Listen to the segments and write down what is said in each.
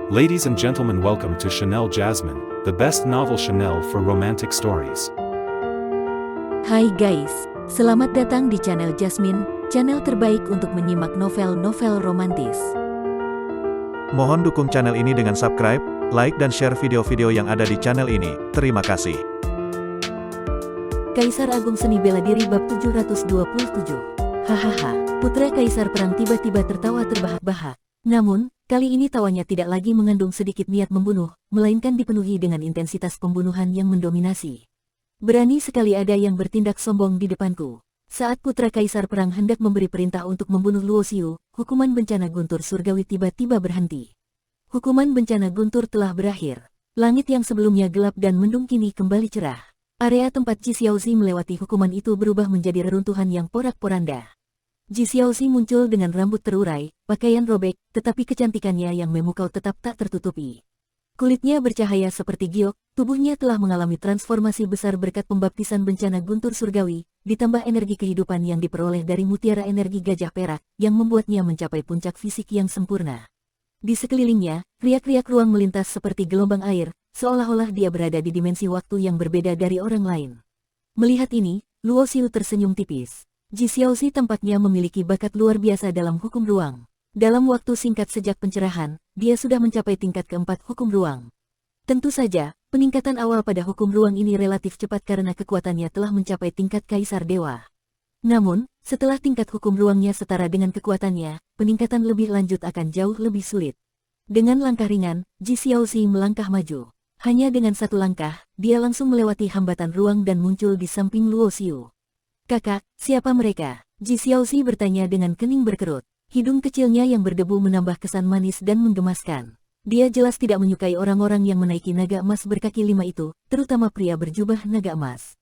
Ladies and gentlemen, welcome to Chanel Jasmine, the best novel Chanel for romantic stories. Hai guys, selamat datang di channel Jasmine, channel terbaik untuk menyimak novel-novel romantis. Mohon dukung channel ini dengan subscribe, like dan share video-video yang ada di channel ini. Terima kasih. Kaisar Agung Seni Bela Diri bab 727. Hahaha, putra Kaisar Perang tiba-tiba tertawa terbahak-bahak. Namun, kali ini tawanya tidak lagi mengandung sedikit niat membunuh, melainkan dipenuhi dengan intensitas pembunuhan yang mendominasi. Berani sekali ada yang bertindak sombong di depanku. Saat putra Kaisar Perang hendak memberi perintah untuk membunuh Luo Xiu, hukuman bencana guntur surgawi tiba-tiba berhenti. Hukuman bencana guntur telah berakhir. Langit yang sebelumnya gelap dan mendung kini kembali cerah. Area tempat Ji Xiaozi melewati hukuman itu berubah menjadi reruntuhan yang porak-poranda. Ji Xiaozi muncul dengan rambut terurai, pakaian robek, tetapi kecantikannya yang memukau tetap tak tertutupi. Kulitnya bercahaya seperti giok, tubuhnya telah mengalami transformasi besar berkat pembaptisan bencana guntur surgawi, ditambah energi kehidupan yang diperoleh dari mutiara energi gajah perak, yang membuatnya mencapai puncak fisik yang sempurna. Di sekelilingnya, riak-riak ruang melintas seperti gelombang air, seolah-olah dia berada di dimensi waktu yang berbeda dari orang lain. Melihat ini, Luo Xiu tersenyum tipis. Ji Xiaozi tampaknya memiliki bakat luar biasa dalam hukum ruang. Dalam waktu singkat sejak pencerahan, dia sudah mencapai tingkat keempat hukum ruang. Tentu saja, peningkatan awal pada hukum ruang ini relatif cepat karena kekuatannya telah mencapai tingkat Kaisar Dewa. Namun, setelah tingkat hukum ruangnya setara dengan kekuatannya, peningkatan lebih lanjut akan jauh lebih sulit. Dengan langkah ringan, Ji Xiaozi melangkah maju. Hanya dengan satu langkah, dia langsung melewati hambatan ruang dan muncul di samping Luo Xiu. "Kakak, siapa mereka?" Ji Xiaozi bertanya dengan kening berkerut. Hidung kecilnya yang berdebu menambah kesan manis dan menggemaskan. Dia jelas tidak menyukai orang-orang yang menaiki naga emas berkaki 5 itu, terutama pria berjubah naga emas.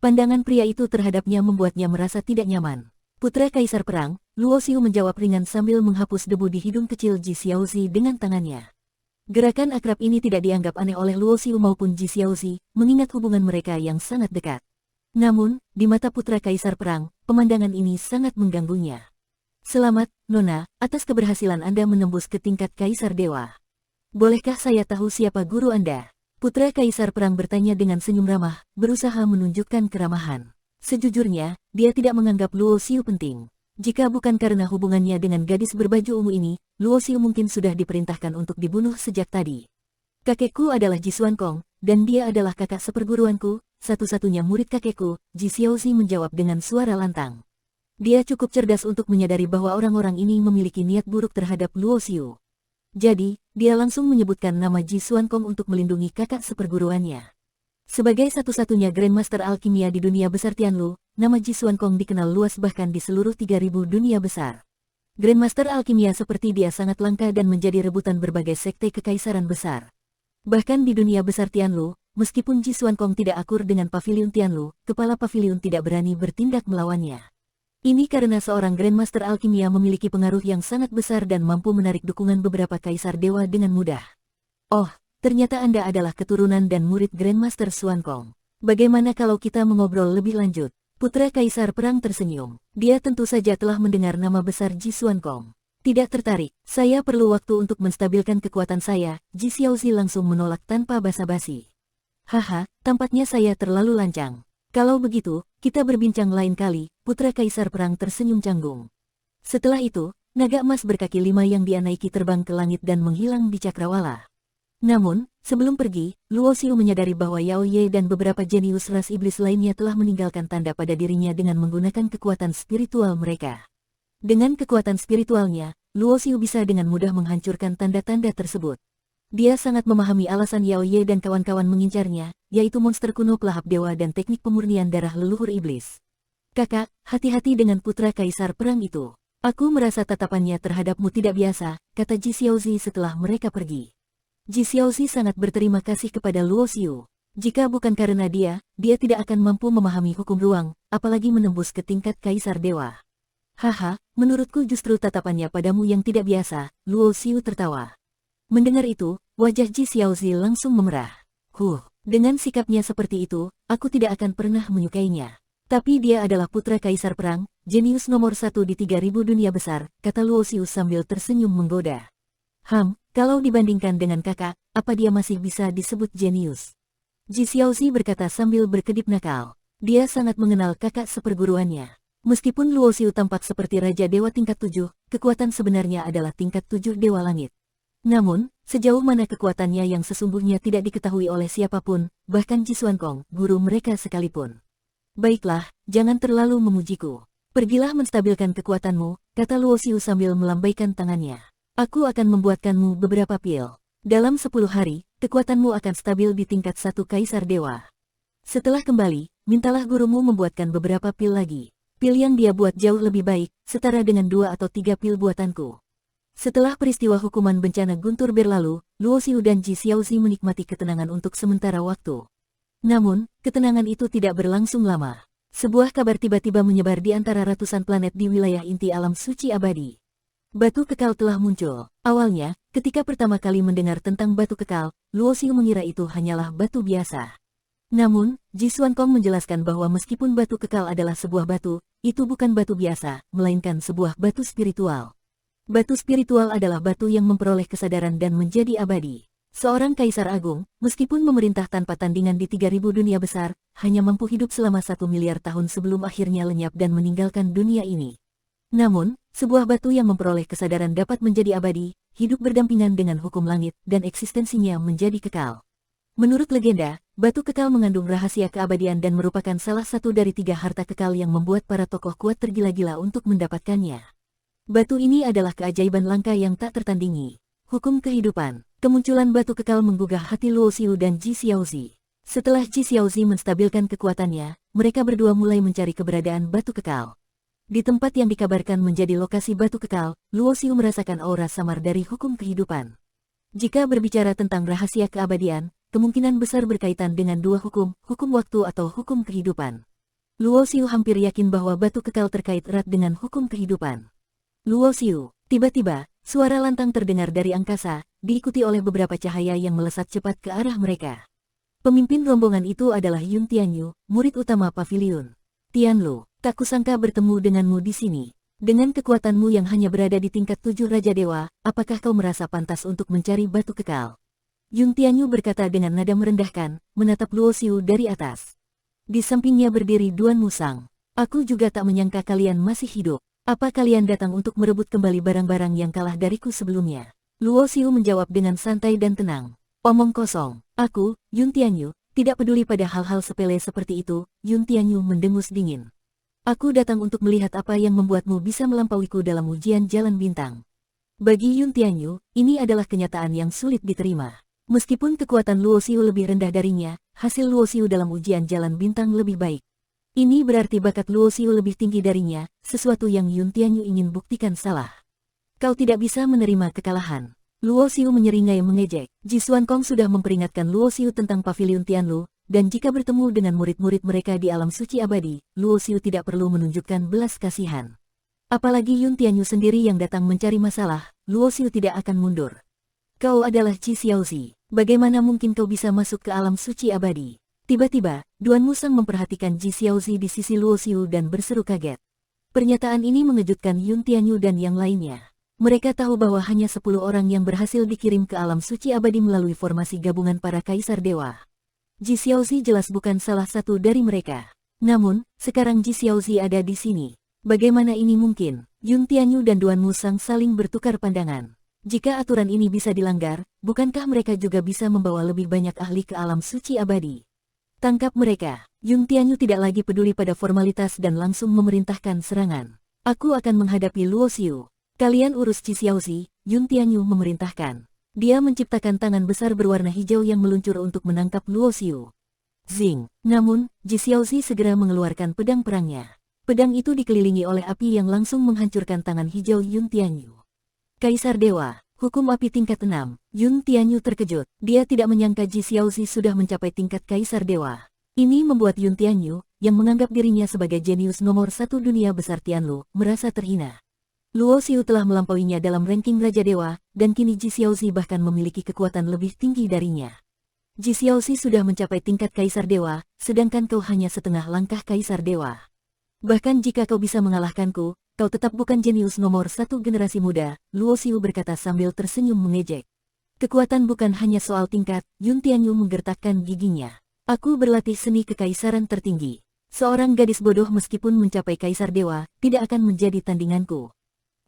Pandangan pria itu terhadapnya membuatnya merasa tidak nyaman. Putra Kaisar Perang, Luo Xiu menjawab ringan sambil menghapus debu di hidung kecil Ji Xiaozi dengan tangannya. Gerakan akrab ini tidak dianggap aneh oleh Luo Xiu maupun Ji Xiaozi, mengingat hubungan mereka yang sangat dekat. Namun, di mata putra Kaisar Perang, pemandangan ini sangat mengganggunya. "Selamat, Nona, atas keberhasilan Anda menembus ke tingkat Kaisar Dewa. Bolehkah saya tahu siapa guru Anda?" Putra Kaisar Perang bertanya dengan senyum ramah, berusaha menunjukkan keramahan. Sejujurnya, dia tidak menganggap Luo Xiu penting. Jika bukan karena hubungannya dengan gadis berbaju ungu ini, Luo Xiu mungkin sudah diperintahkan untuk dibunuh sejak tadi. "Kakekku adalah Ji Xuankong, dan dia adalah kakak seperguruanku, satu-satunya murid kakekku," Ji Xiaozi menjawab dengan suara lantang. Dia cukup cerdas untuk menyadari bahwa orang-orang ini memiliki niat buruk terhadap Luo Xiu. Jadi, dia langsung menyebutkan nama Ji Xuankong untuk melindungi kakak seperguruannya. Sebagai satu-satunya Grandmaster Alkimia di dunia besar Tianlu, nama Ji Xuankong dikenal luas bahkan di seluruh 3000 dunia besar. Grandmaster Alkimia seperti dia sangat langka dan menjadi rebutan berbagai sekte kekaisaran besar. Bahkan di dunia besar Tianlu, meskipun Ji Xuankong tidak akur dengan Paviliun Tianlu, kepala Paviliun tidak berani bertindak melawannya. Ini karena seorang Grandmaster Alkimia memiliki pengaruh yang sangat besar dan mampu menarik dukungan beberapa kaisar dewa dengan mudah. "Oh, ternyata Anda adalah keturunan dan murid Grandmaster Xuankong. Bagaimana kalau kita mengobrol lebih lanjut?" Putra Kaisar Perang tersenyum. Dia tentu saja telah mendengar nama besar Ji Xuankong. "Tidak tertarik, saya perlu waktu untuk menstabilkan kekuatan saya," Ji Xiaozi langsung menolak tanpa basa-basi. "Haha, tampaknya saya terlalu lancang. Kalau begitu, kita berbincang lain kali," Putra Kaisar Perang tersenyum canggung. Setelah itu, naga emas berkaki 5 yang dia naiki terbang ke langit dan menghilang di cakrawala. Namun, sebelum pergi, Luo Xiu menyadari bahwa Yao Ye dan beberapa jenius ras iblis lainnya telah meninggalkan tanda pada dirinya dengan menggunakan kekuatan spiritual mereka. Dengan kekuatan spiritualnya, Luo Xiu bisa dengan mudah menghancurkan tanda-tanda tersebut. Dia sangat memahami alasan Yao Ye dan kawan-kawan mengincarnya, yaitu monster kuno pelahap dewa dan teknik pemurnian darah leluhur iblis. "Kakak, hati-hati dengan putra Kaisar Perang itu. Aku merasa tatapannya terhadapmu tidak biasa," kata Ji Xiaozi setelah mereka pergi. Ji Xiaozi sangat berterima kasih kepada Luo Xiu. Jika bukan karena dia tidak akan mampu memahami hukum ruang, apalagi menembus ke tingkat Kaisar Dewa. "Haha, menurutku justru tatapannya padamu yang tidak biasa," Luo Xiu tertawa. Mendengar itu, wajah Ji Xiaozi langsung memerah. Dengan sikapnya seperti itu, aku tidak akan pernah menyukainya. Tapi dia adalah putra Kaisar Perang, jenius nomor 1 di 3000 dunia besar, kata Luo Xiu sambil tersenyum menggoda. Kalau dibandingkan dengan kakak, apa dia masih bisa disebut jenius? Ji Xiaozi berkata sambil berkedip nakal. Dia sangat mengenal kakak seperguruannya. Meskipun Luo Xiu tampak seperti Raja Dewa tingkat 7, kekuatan sebenarnya adalah tingkat 7 Dewa Langit. Namun, sejauh mana kekuatannya yang sesungguhnya tidak diketahui oleh siapapun, bahkan Ji Xuankong, guru mereka sekalipun. Baiklah, jangan terlalu memujiku. Pergilah menstabilkan kekuatanmu, kata Luo Xiu sambil melambaikan tangannya. Aku akan membuatkanmu beberapa pil. Dalam 10 hari, kekuatanmu akan stabil di tingkat 1 Kaisar Dewa. Setelah kembali, mintalah gurumu membuatkan beberapa pil lagi. Pil yang dia buat jauh lebih baik, setara dengan 2 atau 3 pil buatanku. Setelah peristiwa hukuman bencana guntur berlalu, Luo Xiu dan Ji Xiaozi menikmati ketenangan untuk sementara waktu. Namun, ketenangan itu tidak berlangsung lama. Sebuah kabar tiba-tiba menyebar di antara ratusan planet di wilayah inti alam suci abadi. Batu kekal telah muncul. Awalnya, ketika pertama kali mendengar tentang batu kekal, Luo Xiu mengira itu hanyalah batu biasa. Namun, Ji Xuankong menjelaskan bahwa meskipun batu kekal adalah sebuah batu, itu bukan batu biasa, melainkan sebuah batu spiritual. Batu spiritual adalah batu yang memperoleh kesadaran dan menjadi abadi. Seorang kaisar agung, meskipun memerintah tanpa tandingan di 3000 dunia besar, hanya mampu hidup selama 1 miliar tahun sebelum akhirnya lenyap dan meninggalkan dunia ini. Namun, sebuah batu yang memperoleh kesadaran dapat menjadi abadi, hidup berdampingan dengan hukum langit, dan eksistensinya menjadi kekal. Menurut legenda, batu kekal mengandung rahasia keabadian dan merupakan salah satu dari 3 harta kekal yang membuat para tokoh kuat tergila-gila untuk mendapatkannya. Batu ini adalah keajaiban langka yang tak tertandingi. Hukum kehidupan. Kemunculan batu kekal menggugah hati Luo Xiu dan Ji Xiaozi. Setelah Ji Xiaozi menstabilkan kekuatannya, mereka berdua mulai mencari keberadaan batu kekal. Di tempat yang dikabarkan menjadi lokasi batu kekal, Luo Xiu merasakan aura samar dari hukum kehidupan. Jika berbicara tentang rahasia keabadian, kemungkinan besar berkaitan dengan 2 hukum, hukum waktu atau hukum kehidupan. Luo Xiu hampir yakin bahwa batu kekal terkait erat dengan hukum kehidupan. Luo Xiu, tiba-tiba, suara lantang terdengar dari angkasa, diikuti oleh beberapa cahaya yang melesat cepat ke arah mereka. Pemimpin rombongan itu adalah Yun Tianyu, murid utama pavilion. Tianlu, tak kusangka bertemu denganmu di sini. Dengan kekuatanmu yang hanya berada di tingkat 7 Raja Dewa, apakah kau merasa pantas untuk mencari batu kekal? Yun Tianyu berkata dengan nada merendahkan, menatap Luo Xiu dari atas. Di sampingnya berdiri Duan Musang. Aku juga tak menyangka kalian masih hidup. Apa kalian datang untuk merebut kembali barang-barang yang kalah dariku sebelumnya? Luo Xiu menjawab dengan santai dan tenang. Omong kosong. Aku, Yun Tianyu, tidak peduli pada hal-hal sepele seperti itu. Yun Tianyu mendengus dingin. Aku datang untuk melihat apa yang membuatmu bisa melampauiku dalam ujian jalan bintang. Bagi Yun Tianyu, ini adalah kenyataan yang sulit diterima. Meskipun kekuatan Luo Xiu lebih rendah darinya, hasil Luo Xiu dalam ujian jalan bintang lebih baik. Ini berarti bakat Luo Xiu lebih tinggi darinya, sesuatu yang Yun Tianyu ingin buktikan salah. Kau tidak bisa menerima kekalahan. Luo Xiu menyeringai mengejek. Ji Xuankong sudah memperingatkan Luo Xiu tentang pavilion Tianlu, dan jika bertemu dengan murid-murid mereka di alam suci abadi, Luo Xiu tidak perlu menunjukkan belas kasihan. Apalagi Yun Tianyu sendiri yang datang mencari masalah, Luo Xiu tidak akan mundur. Kau adalah Ji Xiaozi. Bagaimana mungkin kau bisa masuk ke alam suci abadi? Tiba-tiba, Duan Musang memperhatikan Ji Xiaozi di sisi Luo Xiu dan berseru kaget. Pernyataan ini mengejutkan Yun Tianyu dan yang lainnya. Mereka tahu bahwa hanya 10 orang yang berhasil dikirim ke alam suci abadi melalui formasi gabungan para kaisar dewa. Ji Xiaozi jelas bukan salah satu dari mereka. Namun, sekarang Ji Xiaozi ada di sini. Bagaimana ini mungkin? Yun Tianyu dan Duan Musang saling bertukar pandangan. Jika aturan ini bisa dilanggar, bukankah mereka juga bisa membawa lebih banyak ahli ke alam suci abadi? Tangkap mereka. Yun Tianyu tidak lagi peduli pada formalitas dan langsung memerintahkan serangan. Aku akan menghadapi Luo Xiu. Kalian urus Ji Xiaozi, Yun Tianyu memerintahkan. Dia menciptakan tangan besar berwarna hijau yang meluncur untuk menangkap Luo Xiu. Zing! Namun, Ji Xiaozi segera mengeluarkan pedang perangnya. Pedang itu dikelilingi oleh api yang langsung menghancurkan tangan hijau Yun Tianyu. Kaisar Dewa, hukum api tingkat 6, Yun Tianyu terkejut. Dia tidak menyangka Ji Xiaozi sudah mencapai tingkat Kaisar Dewa. Ini membuat Yun Tianyu, yang menganggap dirinya sebagai jenius nomor 1 dunia besar Tianlu, merasa terhina. Luo Xiu telah melampauinya dalam ranking Raja Dewa, dan kini Ji Xiaozi bahkan memiliki kekuatan lebih tinggi darinya. Ji Xiaozi sudah mencapai tingkat Kaisar Dewa, sedangkan kau hanya setengah langkah Kaisar Dewa. Bahkan jika kau bisa mengalahkanku, kau tetap bukan jenius nomor satu generasi muda, Luo Xiu berkata sambil tersenyum mengejek. Kekuatan bukan hanya soal tingkat, Yun Tianyu menggertakkan giginya. Aku berlatih seni kekaisaran tertinggi. Seorang gadis bodoh meskipun mencapai kaisar dewa, tidak akan menjadi tandinganku.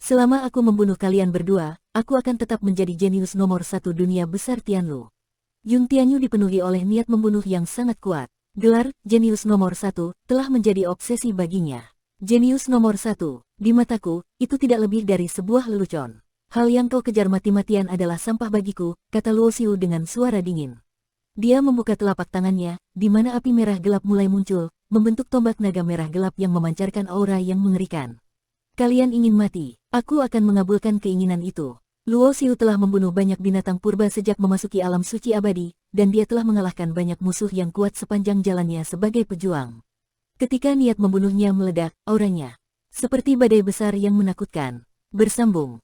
Selama aku membunuh kalian berdua, aku akan tetap menjadi jenius nomor satu dunia besar Tianlu. Yun Tianyu dipenuhi oleh niat membunuh yang sangat kuat. Gelar, jenius nomor satu, telah menjadi obsesi baginya. Jenius nomor satu, di mataku, itu tidak lebih dari sebuah lelucon. Hal yang kau kejar mati-matian adalah sampah bagiku, kata Luo Xiu dengan suara dingin. Dia membuka telapak tangannya, di mana api merah gelap mulai muncul, membentuk tombak naga merah gelap yang memancarkan aura yang mengerikan. Kalian ingin mati, aku akan mengabulkan keinginan itu. Luo Xiu telah membunuh banyak binatang purba sejak memasuki alam suci abadi, dan dia telah mengalahkan banyak musuh yang kuat sepanjang jalannya sebagai pejuang. Ketika niat membunuhnya meledak, auranya seperti badai besar yang menakutkan. Bersambung.